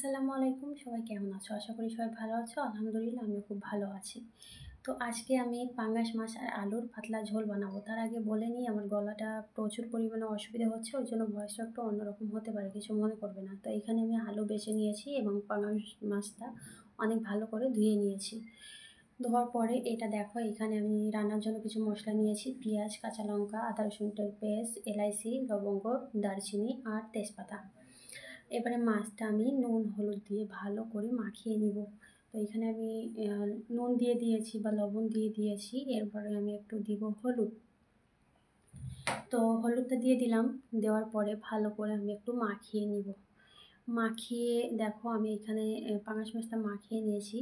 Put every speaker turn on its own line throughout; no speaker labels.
আসসালামু আলাইকুম, সবাই কেমন আছো? আশা করি সবাই ভালো আছো। আলহামদুলিল্লাহ আমিও খুব ভালো আছি। তো আজকে আমি পাঙ্গাস মাছ আর আলুর পাতলা ঝোল বানাবো। তার আগে বলে নিই আমার গলাটা প্রচুর পরিমাণে অসুবিধা হচ্ছে, ওই জন্য ভয়েসটা একটু অন্যরকম হতে পারে, কিছু মনে করবে না। তো এখানে আমি আলু বেছে নিয়েছি এবং পাঙ্গাস মাছটা অনেক ভালো করে ধুয়ে নিয়েছি। ধোয়ার পরে এটা দেখো, এখানে আমি রান্নার জন্য কিছু মশলা নিয়েছি: পেঁয়াজ, কাঁচা লঙ্কা, আদা রসুনের পেস্ট, এলাইচি, লবঙ্গ, দারচিনি আর তেজপাতা। এবারে মাছটা আমি নুন হলুদ দিয়ে ভালো করে মাখিয়ে নিব। তো এখানে আমি নুন দিয়ে দিয়েছি বা লবণ দিয়ে দিয়েছি, এরপরে আমি একটু দিব হলুদ। তো হলুদটা দিয়ে দিলাম, দেওয়ার পরে ভালো করে আমি একটু মাখিয়ে নিব। মাখিয়ে দেখো আমি এখানে পাঙাশ মাছটা মাখিয়ে নিয়েছি,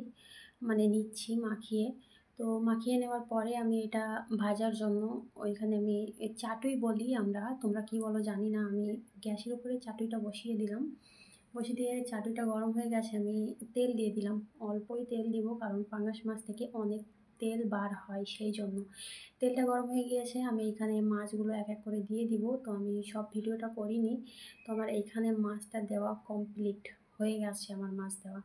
মানে নিচ্ছি মাখিয়ে। তো মাখিয়ে নেওয়ার পরে আমি এটা ভাজার জন্য ওইখানে আমি চাটুই বলি আমরা, তোমরা কি বলো জানি না। আমি গ্যাসের উপরে চাটুইটা বসিয়ে দিলাম। বসিয়ে দিয়ে চাটুইটা গরম হয়ে গেছে, আমি তেল দিয়ে দিলাম। অল্পই তেল দিব, কারণ পাঙাশ মাছ থেকে অনেক তেল বার হয়, সেই জন্য। তেলটা গরম হয়ে গিয়েছে, আমি এখানে মাছগুলো এক এক করে দিয়ে দিব। তো আমি সব ভিডিওটা করিনি, তো আমার এইখানে মাছটা দেওয়া কমপ্লিট হয়ে গেছে, আমার মাছ দেওয়া।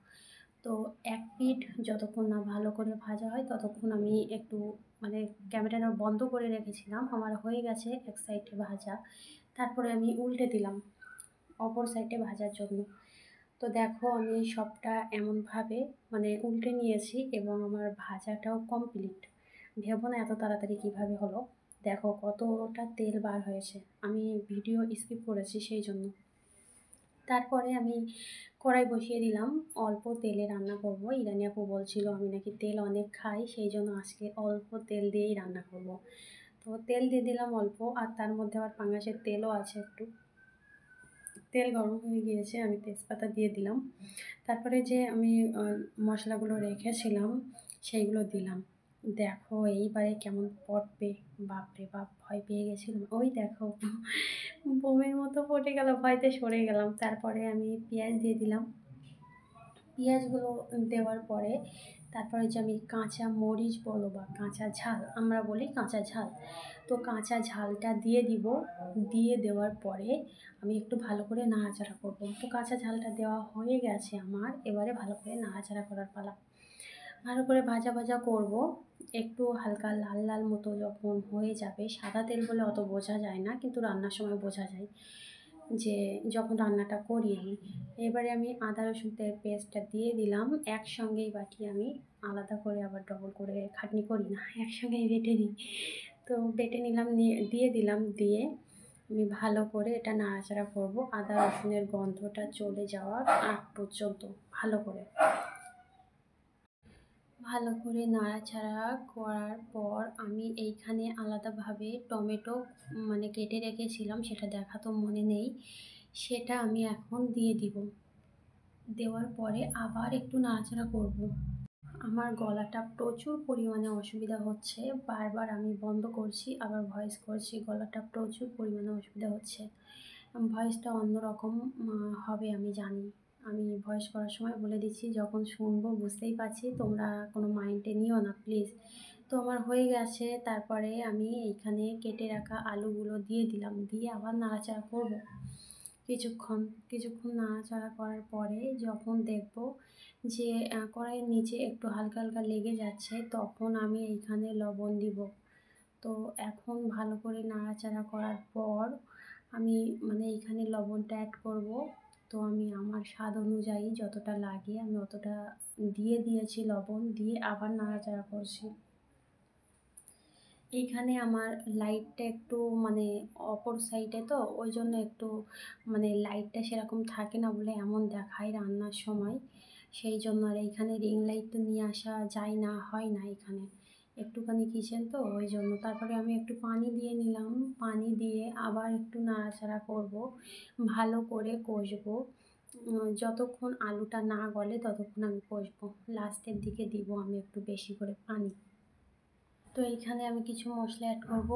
তো এক পিঠ যতক্ষণ না ভালো করে ভাজা হয় ততক্ষণ আমি একটু মানে ক্যামেরাটা বন্ধ করে রেখেছিলাম। আমার হয়ে গেছে এক সাইডে ভাজা, তারপরে আমি উল্টে দিলাম অপর সাইডে ভাজার জন্য। তো দেখো আমি সবটা এমনভাবে মানে উল্টে নিয়েছি এবং আমার ভাজাটাও কমপ্লিট। ভেবো না এত তাড়াতাড়ি কীভাবে হলো, দেখো কতটা তেল বার হয়েছে। আমি ভিডিও স্কিপ করেছি সেই জন্য। তারপরে আমি কড়াই বসিয়ে দিলাম, অল্প তেলে রান্না করব। ইরানি আপু বলছিল আমি নাকি তেল অনেক খাই, সেই জন্য আজকে অল্প তেল দিয়েই রান্না করব। তো তেল দিয়ে দিলাম অল্প, আর তার মধ্যে আবার পাঙাশের তেলও আছে একটু। তেল গরম হয়ে গিয়েছে, আমি তেজপাতা দিয়ে দিলাম। তারপরে যে আমি মশলাগুলো রেখেছিলাম সেইগুলো দিলাম। দেখো এইবারে কেমন পড়বে, বাপরে বাপ, ভয় পেয়ে গেছিলাম। ওই দেখো বোমের মতো পড়ে গেল, ভয়তে সরে গেলাম। তারপরে আমি পেঁয়াজ দিয়ে দিলাম। পেঁয়াজগুলো দেওয়ার পরে তারপরে যে আমি কাঁচা মরিচ বলো বা কাঁচা ঝাল, আমরা বলি কাঁচা ঝাল, তো কাঁচা ঝালটা দিয়ে দিব। দিয়ে দেওয়ার পরে আমি একটু ভালো করে নাড়াচাড়া করব। তো কাঁচা ঝালটা দেওয়া হয়ে গেছে আমার, এবারে ভালো করে নাড়াচাড়া করার পালা। ভালো করে ভাজা ভাজা করব, একটু হালকা লাল লাল মতো যখন হয়ে যাবে। সাদা তেল বলে অত বোঝা যায় না, কিন্তু রান্নার সময় বোঝা যায় যে যখন রান্নাটা করি আমি। এবারে আমি আদা রসুনের পেস্টটা দিয়ে দিলাম একসঙ্গেই বাটি, আমি আলাদা করে আবার ডবল করে খাটনি করি না, একসঙ্গেই বেটে নিই। তো বেটে নিলাম, দিয়ে দিলাম। দিয়ে আমি ভালো করে এটা নাড়াচাড়া করব আদা রসুনের গন্ধটা চলে যাওয়ার আগ পর্যন্ত। ভালো করে নাড়াচাড়া করার পর আমি এইখানে আলাদাভাবে টমেটো মানে কেটে রেখেছিলাম, সেটা দেখা তো মনে নেই, সেটা আমি এখন দিয়ে দিব। দেওয়ার পরে আবার একটু নাড়াচাড়া করব। আমার গলাটা প্রচুর পরিমাণে অসুবিধা হচ্ছে, বারবার আমি বন্ধ করছি আবার ভয়েস করছি, গলাটা প্রচুর পরিমাণে অসুবিধা হচ্ছে। ভয়েসটা অন্যরকম হবে আমি জানি। আমি ভয়েস করার সময় বলে দিচ্ছি, যখন শুনবো বুঝতেই পারছি, তোমরা কোনো মাইন্ডে নিও না প্লিজ। তো আমার হয়ে গেছে, তারপরে আমি এইখানে কেটে রাখা আলুগুলো দিয়ে দিলাম, দিয়ে আবার নাড়াচাড়া করব কিছুক্ষণ নাড়াচাড়া করার পরে যখন দেখব যে কড়াইয়ের নিচে একটু হালকা হালকা লেগে যাচ্ছে, তখন আমি এইখানে লবণ দিব। তো এখন ভালো করে নাড়াচাড়া করার পর আমি মানে এইখানে লবণটা অ্যাড করব। তো আমি আমার স্বাদ অনুযায়ী যতটা লাগে আমি অতটা দিয়ে দিয়েছি লবণ, দিয়ে আবার নাড়াচাড়া করছি। এইখানে আমার লাইটটা একটু মানে অপর সাইডে, তো ওই জন্য একটু মানে লাইটটা সেরকম থাকে না বলে এমন দেখায় রান্নার সময়, সেই জন্য। আর এইখানে রিং লাইট তো নিয়ে আসা যায় না, হয় না এখানে, একটুখানি কিচেন তো ওই জন্য। তারপরে আমি একটু পানি দিয়ে নিলাম, পানি দিয়ে আবার একটু নাড়াচাড়া করব, ভালো করে কষবো। যতক্ষণ আলুটা না গলে ততক্ষণ আমি কষবো। লাস্টের দিকে দিব আমি একটু বেশি করে পানি। তো এইখানে আমি কিছু মশলা অ্যাড করব।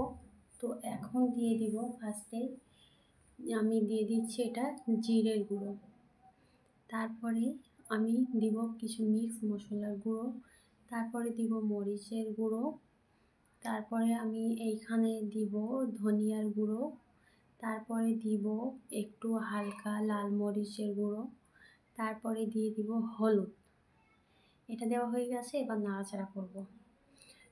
তো এখন দিয়ে দিব ফার্স্টে আমি দিয়ে দিচ্ছি এটা জিরের গুঁড়ো। তারপরে আমি দিব কিছু মিক্স মশলার গুঁড়ো। তারপরে দিব মরিচের গুঁড়ো। তারপরে আমি এইখানে দিব ধনিয়ার গুঁড়ো। তারপরে দিব একটু হালকা লাল মরিচের গুঁড়ো। তারপরে দিয়ে দিব হলুদ। এটা দেওয়া হয়ে গেছে, এবার নাড়াচাড়া করব।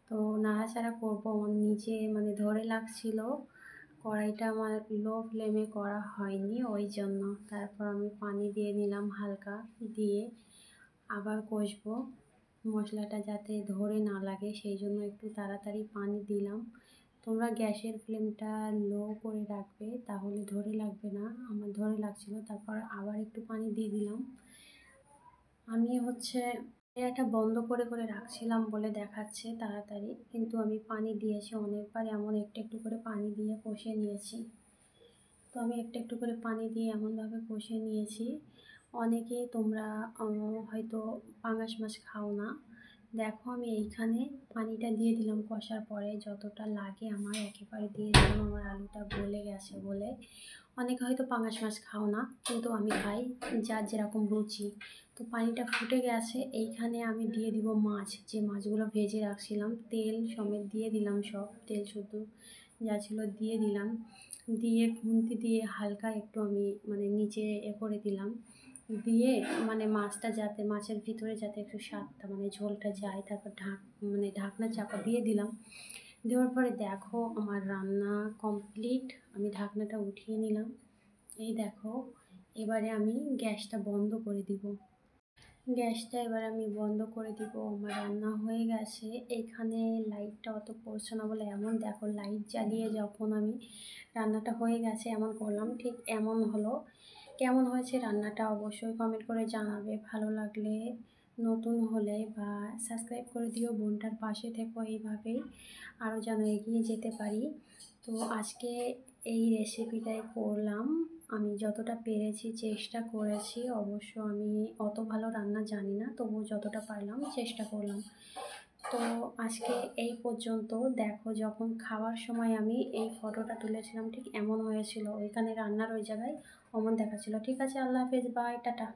তো নাড়াচাড়া করব, আমার নিচে মানে ধরে লাগছিল, কড়াইটা আমার লো ফ্লেমে করা হয়নি ওই জন্য। তারপর আমি পানি দিয়ে নিলাম হালকা, দিয়ে আবার কষবো মশলাটা যাতে ধরে না লাগে, সেই জন্য একটু তাড়াতাড়ি পানি দিলাম। তোমরা গ্যাসের ফ্লেমটা লো করে রাখবে, তাহলে ধরে লাগবে না। আমার ধরে লাগছিল, তারপর আবার একটু পানি দিয়ে দিলাম। আমি এটা বন্ধ করে করে রাখছিলাম বলে দেখাচ্ছে তাড়াতাড়ি, কিন্তু আমি পানি দিয়েছি অনেকবার, এমন একটু একটু করে পানি দিয়ে কষিয়ে নিয়েছি। তো আমি একটু একটু করে পানি দিয়ে এমনভাবে কষিয়ে নিয়েছি। অনেকেই তোমরা হয়তো পাঙাশ মাছ খাও না। দেখো আমি এইখানে পানিটা দিয়ে দিলাম, কষার পরে যতটা লাগে আমার একেবারে দিয়ে দিলাম। আমার আলুটা গলে গেছে বলে। অনেকে হয়তো পাঙাশ মাছ খাও না, কিন্তু আমি খাই, যার যেরকম রুচি। তো পানিটা ফুটে গেছে, এইখানে আমি দিয়ে দিব মাছ, যে মাছগুলো ভেজে রাখছিলাম, তেল সমেত দিয়ে দিলাম, সব তেল শুদ্ধ যা ছিল দিয়ে দিলাম। দিয়ে খুন্তি দিয়ে হালকা একটু আমি মানে নিচে করে দিলাম, দিয়ে মানে মাছটা যাতে মাছের ভিতরে যাতে একটু স্বাদটা মানে ঝোলটা যায়। তারপর ঢাকনা চাপা দিয়ে দিলাম। দেওয়ার পরে দেখো আমার রান্না কমপ্লিট। আমি ঢাকনাটা উঠিয়ে নিলাম। এই দেখো, এবারে আমি গ্যাসটা বন্ধ করে দিব। গ্যাসটা এবার আমি বন্ধ করে দিব। আমার রান্না হয়ে গেছে। এইখানে লাইটটা অত পড়ছে না বলে এমন দেখো, লাইট জ্বালিয়ে যখন আমি রান্নাটা হয়ে গেছে এমন করলাম, ঠিক এমন হলো। কেমন হয়েছে রান্নাটা অবশ্যই কমেন্ট করে জানাবে। ভালো লাগলে, নতুন হলে বা সাবস্ক্রাইব করে দিও। বোনটার পাশে থেকো, এইভাবেই আরও যেন এগিয়ে যেতে পারি। তো আজকে এই রেসিপিটাই করলাম। আমি যতটা পেরেছি চেষ্টা করেছি। অবশ্য আমি অত ভালো রান্না জানি না, তবুও যতটা পারলাম চেষ্টা করলাম। তো আজকে এই পর্যন্ত। দেখো যখন খাওয়ার সময় আমি এই ফটোটা তুলেছিলাম ঠিক এমন হয়েছিল, ওইখানে রান্নার ওই জায়গায় অমন দেখাচ্ছিল। ঠিক আছে, আল্লাহ হাফেজ, বাই, টাটা।